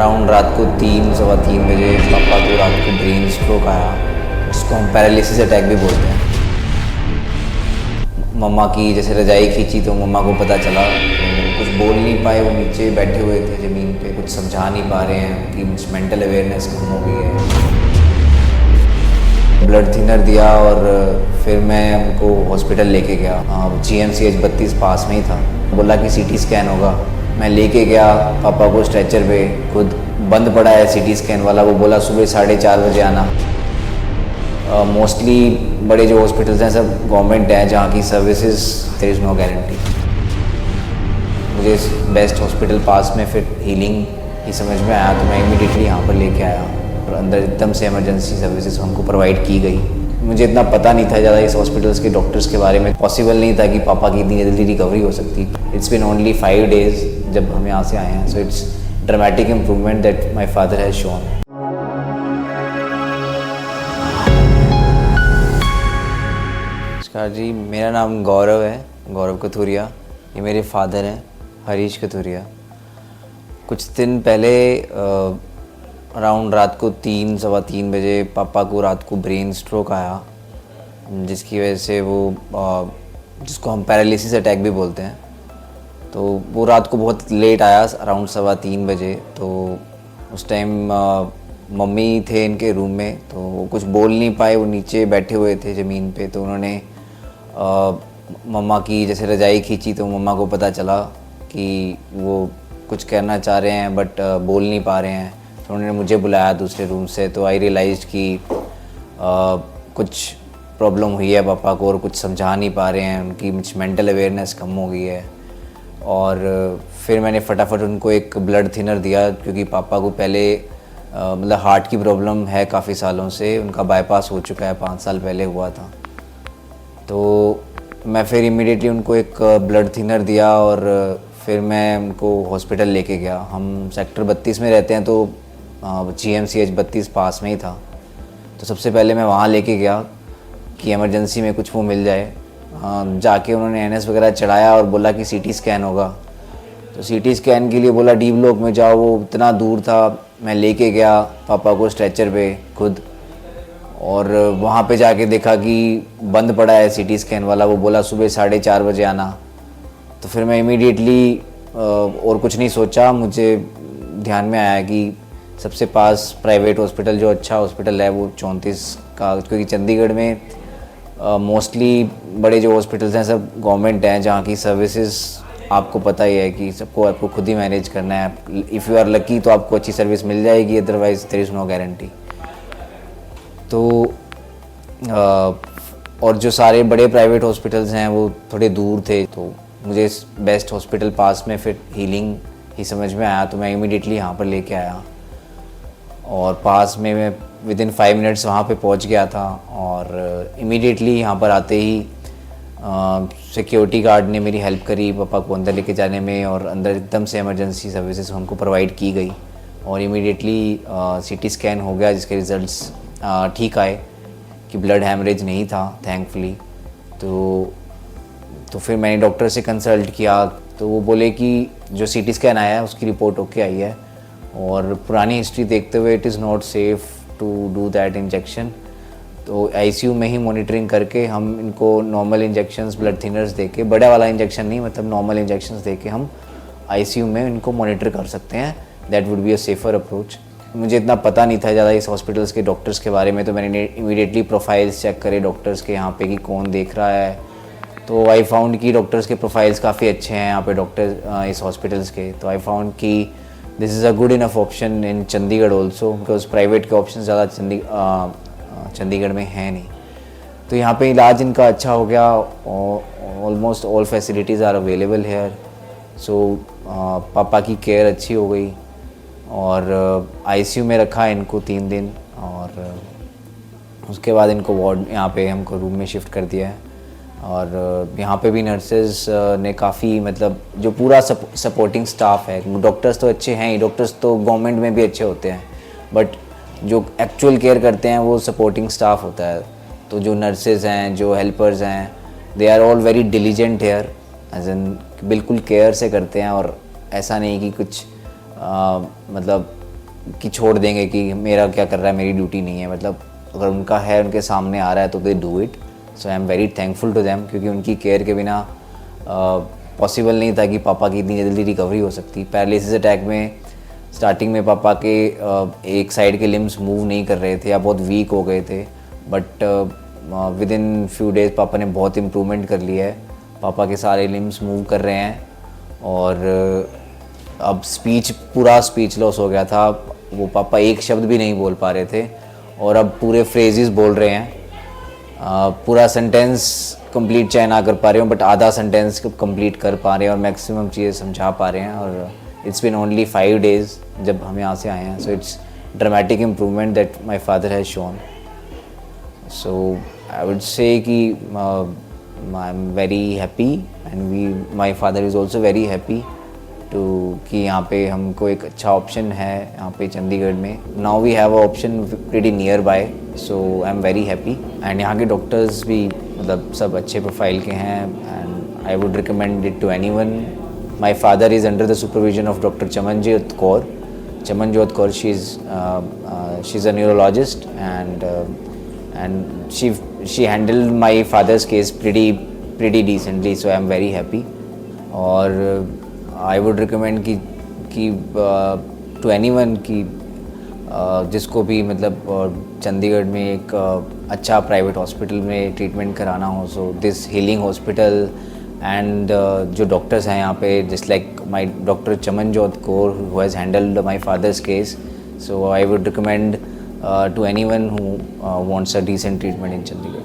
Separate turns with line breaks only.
Around रात को 3 सवा 3 बजे पापा को रात को ब्रेन स्ट्रोक आया, जिसको हम पैरालिसिस अटैक भी बोलते हैं। मम्मा की जैसे रजाई खींची तो मम्मा को पता चला, तो कुछ बोल नहीं पाए, वो नीचे बैठे हुए थे ज़मीन पे, कुछ समझा नहीं पा रहे हैं कि मेंटल अवेयरनेस कम हो गई है। ब्लड थिनर दिया और फिर मैं उनको हॉस्पिटल लेके गया। GMCH 32 पास में ही था। बोला कि CT स्कैन होगा। मैं लेके गया पापा को स्ट्रेचर पे, खुद बंद पड़ा है CT स्कैन वाला। वो बोला सुबह 4:30 बजे आना। मोस्टली बड़े जो हॉस्पिटल्स हैं सब गवर्नमेंट हैं, जहाँ की services there is no guarantee. मुझे बेस्ट हॉस्पिटल पास में फिर हीलिंग ही समझ में आया, तो मैं इमीडिएटली यहाँ पर लेके आया और अंदर एकदम से इमरजेंसी सर्विसेज हमको प्रोवाइड की गई। मुझे इतना पता नहीं था ज़्यादा इस हॉस्पिटल्स के डॉक्टर्स के बारे में। पॉसिबल नहीं था कि पापा की इतनी जल्दी रिकवरी हो सकती। इट्स बिन ओनली 5 डेज़ जब हम यहाँ से आए हैं, so it's dramatic improvement that my father has shown. नमस्कार जी, मेरा नाम गौरव है, गौरव कथूरिया। ये मेरे फादर हैं, हरीश कथूरिया। कुछ दिन पहले अराउंड रात को 3 सवा 3 बजे पापा को रात को ब्रेन स्ट्रोक आया, जिसकी वजह से वो जिसको हम पैरालिसिस अटैक भी बोलते हैं। तो वो रात को बहुत लेट आया, अराउंड 2:15 बजे। तो उस टाइम मम्मी थे इनके रूम में, तो वो कुछ बोल नहीं पाए, वो नीचे बैठे हुए थे ज़मीन पे। तो उन्होंने मम्मा की जैसे रजाई खींची तो मम्मा को पता चला कि वो कुछ कहना चाह रहे हैं बट बोल नहीं पा रहे हैं। तो उन्होंने मुझे बुलाया दूसरे रूम से। तो आई रियलाइज़ कि कुछ प्रॉब्लम हुई है पापा को और कुछ समझा नहीं पा रहे हैं, उनकी मेंटल अवेयरनेस कम हो गई है। और फिर मैंने फटाफट उनको एक ब्लड थिनर दिया, क्योंकि पापा को पहले मतलब हार्ट की प्रॉब्लम है काफ़ी सालों से। उनका बाईपास हो चुका है, 5 साल पहले हुआ था। तो मैं फिर इमीडिएटली उनको एक ब्लड थिनर दिया और फिर मैं उनको हॉस्पिटल लेके गया। हम सेक्टर 32 में रहते हैं, तो GMCH 32 पास में ही था। तो सबसे पहले मैं वहाँ लेके गया कि इमरजेंसी में कुछ वो मिल जाए। जाके उन्होंने NS वगैरह चढ़ाया और बोला कि CT स्कैन होगा। तो CT स्कैन के लिए बोला डी ब्लॉक में जाओ, वो इतना दूर था। मैं लेके गया पापा को स्ट्रेचर पे खुद, और वहाँ पे जाके देखा कि बंद पड़ा है CT स्कैन वाला। वो बोला सुबह 4:30 बजे आना। तो फिर मैं इमीडिएटली और कुछ नहीं सोचा, मुझे ध्यान में आया कि सबसे पास प्राइवेट हॉस्पिटल जो अच्छा हॉस्पिटल है वो 34 का, क्योंकि चंडीगढ़ में मोस्टली बड़े जो हॉस्पिटल्स हैं सब गवर्नमेंट हैं, जहाँ की सर्विसेज आपको पता ही है कि आपको खुद ही मैनेज करना है। इफ़ यू आर लकी तो आपको अच्छी सर्विस मिल जाएगी, otherwise there is no guarantee. तो और जो सारे बड़े प्राइवेट हॉस्पिटल्स हैं वो थोड़े दूर थे, तो मुझे बेस्ट हॉस्पिटल पास में फिर हीलिंग ही समझ में आया, तो मैं इमीडिएटली यहाँ पर लेके आया। और पास में मैं विदिन 5 मिनट्स वहाँ पे पहुँच गया था। और इमीडिएटली यहाँ पर आते ही सिक्योरिटी गार्ड ने मेरी हेल्प करी पापा को अंदर लेके जाने में, और अंदर एकदम से इमरजेंसी सर्विसेज हमको प्रोवाइड की गई। और इमीडिएटली CT स्कैन हो गया, जिसके रिज़ल्ट्स ठीक आए कि ब्लड हैमरेज नहीं था, थैंकफुली। तो फिर मैंने डॉक्टर से कंसल्ट किया, तो वो बोले कि जो CT स्कैन आया है उसकी रिपोर्ट ओके आई है, और पुरानी हिस्ट्री देखते हुए it is not safe to do that injection. तो ICU में ही मॉनिटरिंग करके हम इनको नॉर्मल इंजेक्शंस, ब्लड थिनर्स दे के, बड़ा वाला इंजेक्शन नहीं, मतलब नॉर्मल इंजेक्शंस दे के हम ICU में इनको मॉनिटर कर सकते हैं। That would be a safer approach. मुझे इतना पता नहीं था ज़्यादा इस हॉस्पिटल्स के डॉक्टर्स के बारे में, तो मैंने इमीडिएटली प्रोफाइल्स चेक करे डॉक्टर्स के यहाँ पे कि कौन देख रहा है। तो आई फाउंड कि डॉक्टर्स के प्रोफाइल्स काफ़ी अच्छे हैं यहाँ पे डॉक्टर इस हॉस्पिटल्स के। तो आई फाउंड कि this is a good enough option in Chandigarh also, because private के ऑप्शन ज़्यादा चंडीगढ़ में है नहीं। तो यहाँ पे इलाज इनका अच्छा हो गया, almost all facilities are available here. So पापा की केयर अच्छी हो गई, और ICU में रखा इनको 3 दिन, और उसके बाद इनको वार्ड यहाँ पे हमको रूम में शिफ्ट कर दिया है। और यहाँ पे भी नर्सेज ने काफ़ी, मतलब जो पूरा सपोर्टिंग स्टाफ है, डॉक्टर्स तो अच्छे हैं ही, डॉक्टर्स तो गवर्नमेंट में भी अच्छे होते हैं, बट जो एक्चुअल केयर करते हैं वो सपोर्टिंग स्टाफ होता है। तो जो नर्सेज हैं, जो हेल्पर्स हैं, they are all very diligent here, as in बिल्कुल केयर से करते हैं। और ऐसा नहीं कि कुछ मतलब कि छोड़ देंगे कि मेरा क्या कर रहा है, मेरी ड्यूटी नहीं है, मतलब अगर उनका है, उनके सामने आ रहा है तो they do it. So I am very thankful to them, क्योंकि उनकी केयर के बिना पॉसिबल नहीं था कि पापा की इतनी जल्दी रिकवरी हो सकती। पैरालिसिस अटैक में स्टार्टिंग में पापा के एक साइड के लिम्स मूव नहीं कर रहे थे या बहुत वीक हो गए थे, but with in few days पापा ने बहुत इम्प्रूवमेंट कर लिया है। पापा के सारे लिम्स मूव कर रहे हैं और अब स्पीच, पूरा स्पीच लॉस हो गया था, वो पापा एक शब्द भी नहीं बोल पा रहे थे और अब पूरे फ्रेजेस बोल रहे हैं। पूरा सेंटेंस कंप्लीट चाहे ना कर पा रहे हो, बट आधा सेंटेंस कंप्लीट कर पा रहे हैं और मैक्सिमम चीज़ें समझा पा रहे हैं। और इट्स बिन ओनली 5 डेज़ जब हम यहाँ से आए हैं, so it's dramatic improvement that my father has shown. So I would say कि I am very happy and my father is also very happy to कि यहाँ पे हमको एक अच्छा ऑप्शन है यहाँ पे चंडीगढ़ में। Now we have a option pretty near by, so I am very happy. And यहाँ के डॉक्टर्स भी मतलब सब अच्छे प्रोफाइल के हैं and I would recommend it to anyone. My father is under the supervision of doctor Chamanjit Kaur. Chamanjit Kaur, she is a neurologist and she handled my father's case pretty decently, so I am very happy. और आई would recommend कि to anyone कि जिसको भी मतलब चंडीगढ़ में एक अच्छा private hospital में ट्रीटमेंट कराना हो, so this healing hospital and जो डॉक्टर्स हैं यहाँ पे, just like my doctor Chamanjit Kaur who has handled my father's case, so I would recommend to anyone who wants a decent treatment in Chandigarh.